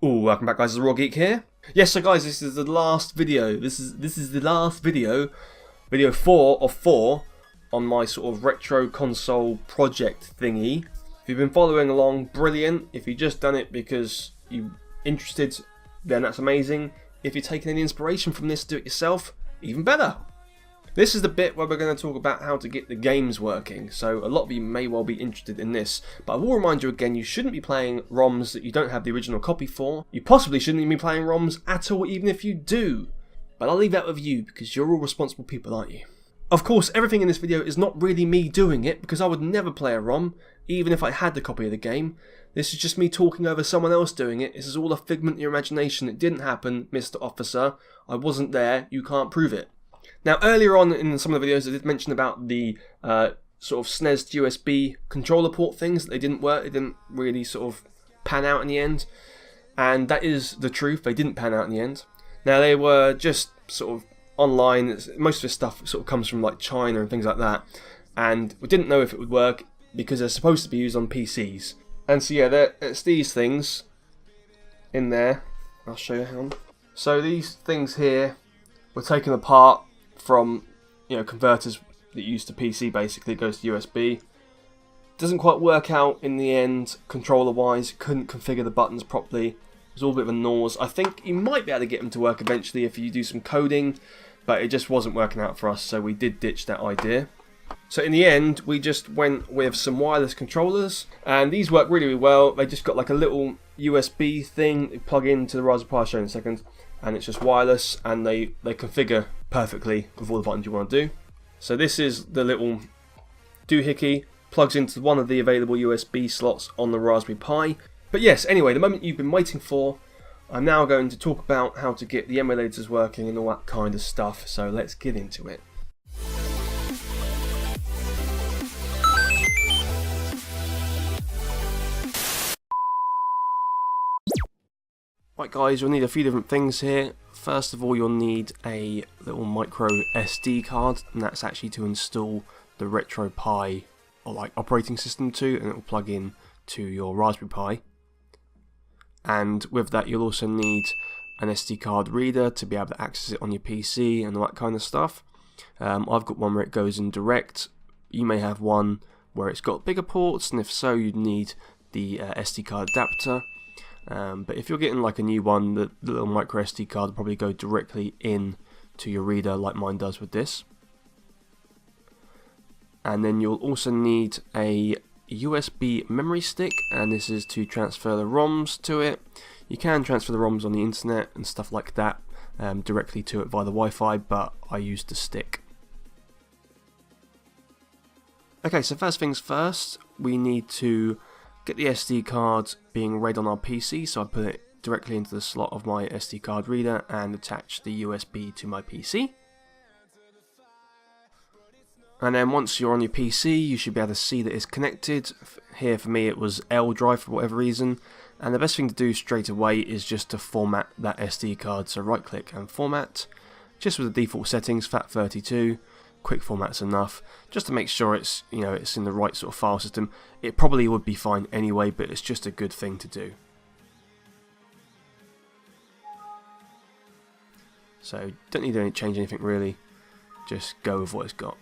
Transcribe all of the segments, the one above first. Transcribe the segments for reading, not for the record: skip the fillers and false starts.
Ooh, welcome back guys, it's Raw Geek here. Yes, so guys, this is the last video. This is the last video. Video 4 of 4 on my sort of retro console project thingy. If you've been following along, brilliant. If you've just done it because you're interested, then that's amazing. If you're taking any inspiration from this, do it yourself, even better. This is the bit where we're going to talk about how to get the games working, so a lot of you may well be interested in this, but I will remind you again, you shouldn't be playing ROMs that you don't have the original copy for. You possibly shouldn't even be playing ROMs at all, even if you do. But I'll leave that with you, because you're all responsible people, aren't you? Of course, everything in this video is not really me doing it, because I would never play a ROM, even if I had the copy of the game. This is just me talking over someone else doing it. This is all a figment of your imagination. It didn't happen, Mr. Officer. I wasn't there, you can't prove it. Now, earlier on in some of the videos, I did mention about the sort of SNES to USB controller port things. That they didn't work. They didn't really sort of pan out in the end. And that is the truth. They didn't pan out in the end. Now, they were just sort of online. Most of this stuff sort of comes from like China and things like that. And we didn't know if it would work because they're supposed to be used on PCs. And so, yeah, it's these things in there. I'll show you, hang on. So these things here were taken apart from, you know, converters that used to PC. Basically it goes to USB. Doesn't quite work out in the end controller wise. Couldn't configure the buttons properly. It was all a bit of a nose. I think you might be able to get them to work eventually if you do some coding, but it just wasn't working out for us, so we did ditch that idea. So in the end we just went with some wireless controllers, and these work really, really well. They just got like a little USB thing you plug into the Raspberry Pi. I'll show you in a second. And it's just wireless, and they configure perfectly with all the buttons you want to do. So this is the little doohickey, plugs into one of the available USB slots on the Raspberry Pi. But yes, anyway, the moment you've been waiting for, I'm now going to talk about how to get the emulators working and all that kind of stuff. So let's get into it. Right guys, you'll need a few different things here. First of all, you'll need a little micro SD card, and that's actually to install the RetroPie or like operating system to, and it will plug in to your Raspberry Pi. And with that, you'll also need an SD card reader to be able to access it on your PC and all that kind of stuff. I've got one where it goes in direct. You may have one where it's got bigger ports, and if so, you'd need the SD card adapter. But if you're getting like a new one, the little micro SD card will probably go directly in to your reader like mine does with this. And then you'll also need a USB memory stick, and this is to transfer the ROMs to it. You can transfer the ROMs on the internet and stuff like that directly to it via the Wi-Fi, but I used the stick. Okay, so first things first, we need to get the SD card being read on our PC, so I put it directly into the slot of my SD card reader and attach the USB to my PC. And then once you're on your PC, you should be able to see that it's connected. Here for me it was L drive for whatever reason, and the best thing to do straight away is just to format that SD card. So right click and format, just with the default settings, FAT32. Quick format's enough, just to make sure it's, you know, it's in the right sort of file system. It probably would be fine anyway, but it's just a good thing to do. So don't need to change anything really, just go with what it's got.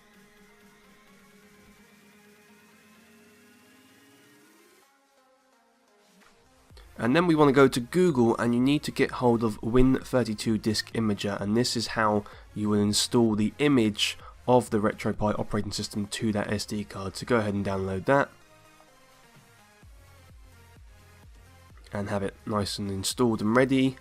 And then we want to go to Google, and you need to get hold of Win32 Disk Imager, and this is how you will install the image of the RetroPie operating system to that SD card. So go ahead and download that and have it nice and installed and ready.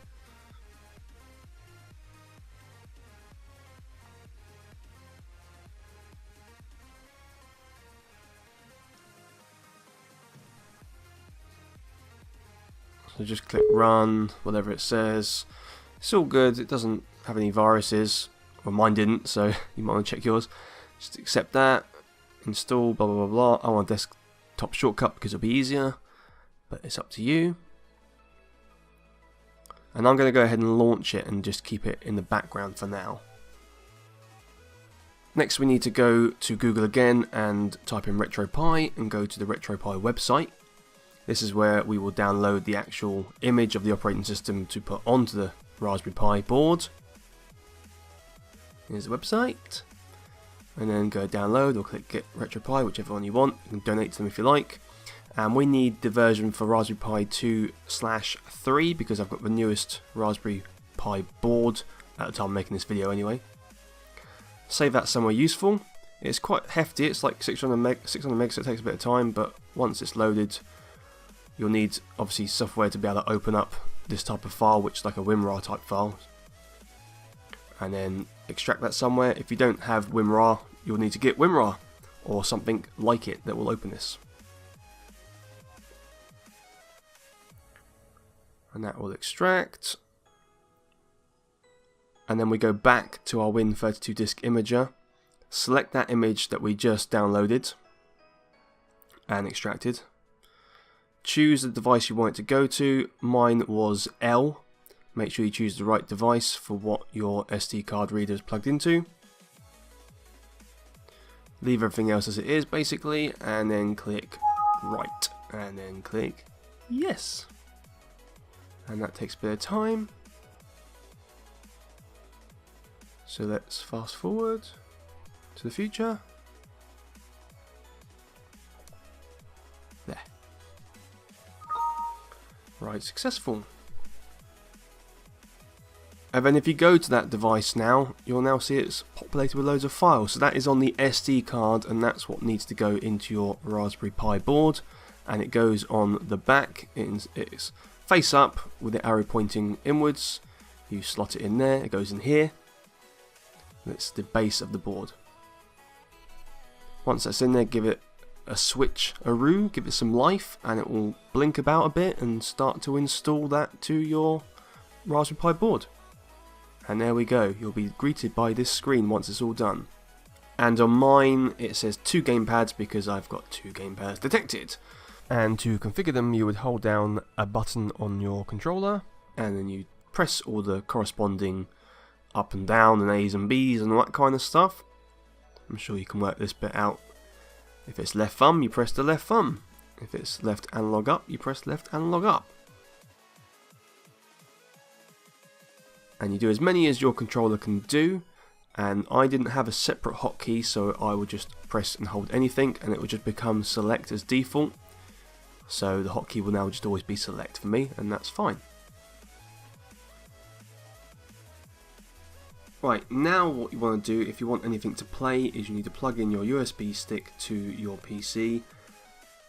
So just click run, whatever it says. It's all good, it doesn't have any viruses. Well, mine didn't, so you might want to check yours. Just accept that, install, blah blah blah blah. I want a desktop shortcut because it'll be easier, but it's up to you. And I'm going to go ahead and launch it and just keep it in the background for now. Next we need to go to Google again and type in RetroPie and go to the RetroPie website. This is where we will download the actual image of the operating system to put onto the Raspberry Pi board. Here's the website. And then go download or click get RetroPie, whichever one you want. You can donate to them if you like. And we need the version for Raspberry Pi 2/3 because I've got the newest Raspberry Pi board at the time of making this video anyway. Save that somewhere useful. It's quite hefty, it's like 600 megs, so it takes a bit of time, but once it's loaded, you'll need obviously software to be able to open up this type of file, which is like a WinRAR type file. And then extract that somewhere. If you don't have WinRAR, you'll need to get WinRAR or something like it that will open this. And that will extract. And then we go back to our Win32 disk imager, select that image that we just downloaded and extracted. Choose the device you want it to go to. Mine was L. Make sure you choose the right device for what your SD card reader is plugged into. Leave everything else as it is basically, and then click right, and then click yes. And that takes a bit of time. So let's fast forward to the future. There. Right, successful. And then if you go to that device now, you'll now see it's populated with loads of files. So that is on the SD card, and that's what needs to go into your Raspberry Pi board. And it goes on the back. It's face up with the arrow pointing inwards. You slot it in there, it goes in here. That's the base of the board. Once that's in there, give it a switch-a-roo, give it some life, and it will blink about a bit and start to install that to your Raspberry Pi board. And there we go, you'll be greeted by this screen once it's all done. And on mine it says 2 gamepads because I've got 2 gamepads detected. And to configure them, you would hold down a button on your controller, and then you press all the corresponding up and down and A's and B's and all that kind of stuff. I'm sure you can work this bit out. If it's left thumb, you press the left thumb. If it's left analog up, you press left analog up. And you do as many as your controller can do. And I didn't have a separate hotkey, so I would just press and hold anything, and it would just become select as default. So the hotkey will now just always be select for me, and that's fine. Right, now what you want to do if you want anything to play is you need to plug in your USB stick to your PC,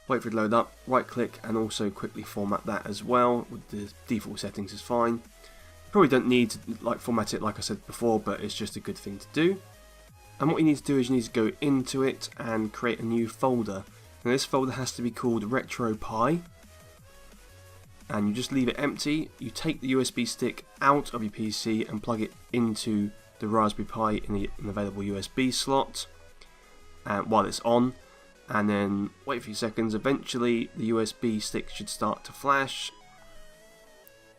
wait for it to load up, right click, and also quickly format that as well. With the default settings is fine. You probably don't need to format it like I said before, but it's just a good thing to do. And what you need to do is you need to go into it and create a new folder. Now this folder has to be called RetroPie, and you just leave it empty. You take the USB stick out of your PC and plug it into the Raspberry Pi in an available USB slot while it's on, and then wait a few seconds. Eventually the USB stick should start to flash,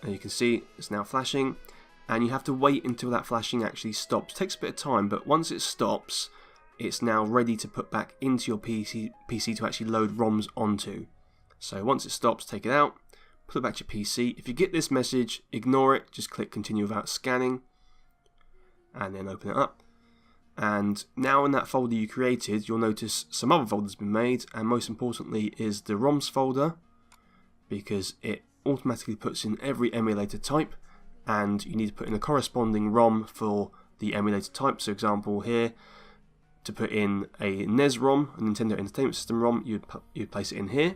and you can see it's now flashing, and you have to wait until that flashing actually stops. It takes a bit of time, but once it stops, it's now ready to put back into your PC to actually load ROMs onto. So once it stops, take it out, put it back to your PC. If you get this message, ignore it, just click continue without scanning, and then open it up. And now in that folder you created, you'll notice some other folders have been made, and most importantly is the ROMs folder, because it automatically puts in every emulator type, and you need to put in a corresponding ROM for the emulator type. So example here, to put in a NES ROM, a Nintendo Entertainment System ROM, you'd place it in here.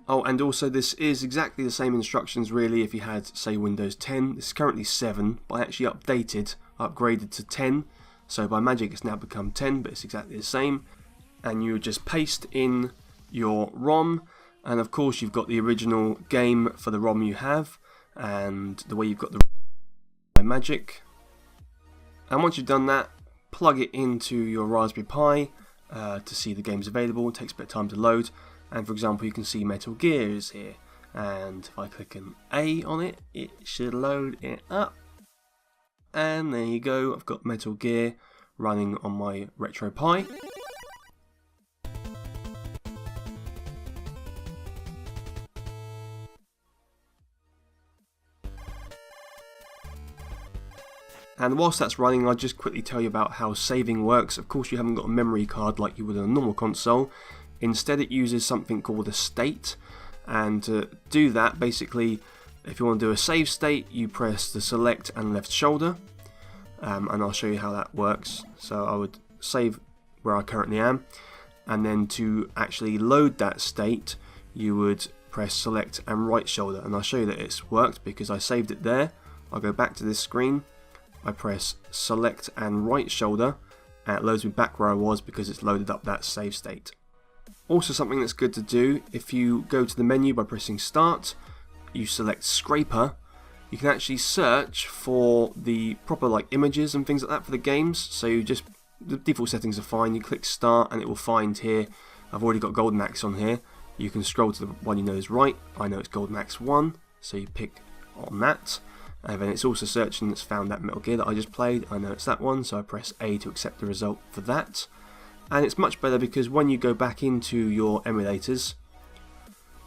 Oh, and also this is exactly the same instructions really if you had, say, Windows 10. This is currently 7, but I actually upgraded to 10. So by magic it's now become 10, but it's exactly the same. And you would just paste in your ROM, and of course you've got the original game for the ROM you have, and the way you've got the by magic. And once you've done that, plug it into your Raspberry Pi to see the games available. It takes a bit of time to load. And for example, you can see Metal Gear is here, and if I click an A on it, it should load it up. And there you go, I've got Metal Gear running on my RetroPie. And whilst that's running, I'll just quickly tell you about how saving works. Of course, you haven't got a memory card like you would on a normal console. Instead, it uses something called a state. And to do that, basically, if you want to do a save state, you press the select and left shoulder. And I'll show you how that works. So I would save where I currently am. And then to actually load that state, you would press select and right shoulder. And I'll show you that it's worked because I saved it there. I'll go back to this screen. I press select and right shoulder, and it loads me back where I was because it's loaded up that save state. Also, something that's good to do, if you go to the menu by pressing start, you select scraper, you can actually search for the proper like images and things like that for the games. So you just, the default settings are fine, you click start and it will find here, I've already got Golden Axe on here. You can scroll to the one you know is right. I know it's Golden Axe 1, so you pick on that. And then it's also searching, it's found that Metal Gear that I just played. I know it's that one, so I press A to accept the result for that. And it's much better because when you go back into your emulators,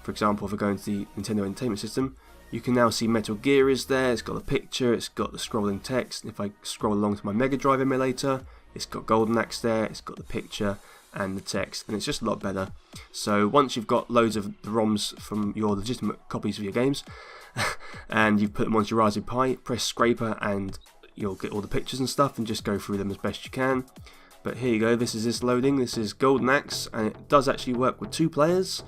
for example, if I go into the Nintendo Entertainment System, you can now see Metal Gear is there, it's got a picture, it's got the scrolling text. And if I scroll along to my Mega Drive emulator, it's got Golden Axe there, it's got the picture and the text, and it's just a lot better. So once you've got loads of the ROMs from your legitimate copies of your games, and you've put them onto your Raspberry Pi, press scraper and you'll get all the pictures and stuff and just go through them as best you can. But here you go, this is loading, this is Golden Axe, and it does actually work with 2 players.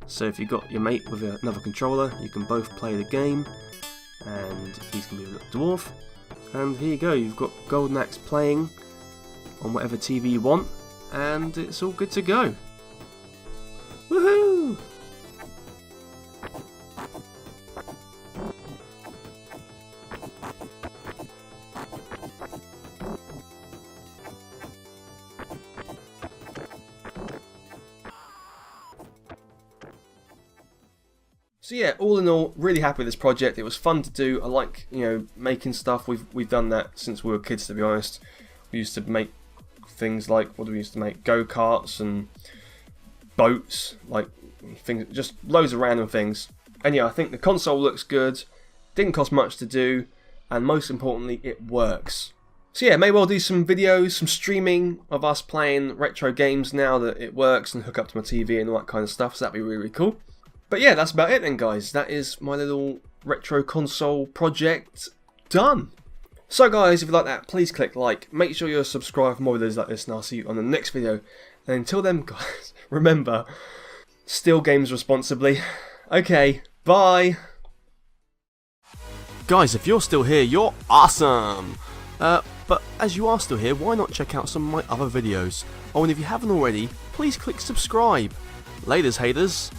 So if you've got your mate with another controller, you can both play the game, and he's going to be a little dwarf. And here you go, you've got Golden Axe playing on whatever TV you want, and it's all good to go. Woohoo! So yeah, all in all, really happy with this project. It was fun to do. I like, you know, making stuff. We've done that since we were kids, to be honest. We used to make things like, what do we used to make? Go-karts and boats, like things, just loads of random things. And yeah, I think the console looks good. Didn't cost much to do, and most importantly, it works. So yeah, may well do some videos, some streaming of us playing retro games now that it works, and hook up to my TV and all that kind of stuff. So that'd be really, really cool. But yeah, that's about it then, guys. That is my little retro console project done. So guys, if you like that, please click like. Make sure you're subscribed for more videos like this, and I'll see you on the next video. And until then, guys, remember, steal games responsibly. Okay, bye. Guys, if you're still here, you're awesome. But as you are still here, why not check out some of my other videos? Oh, and if you haven't already, please click subscribe. Laters, haters.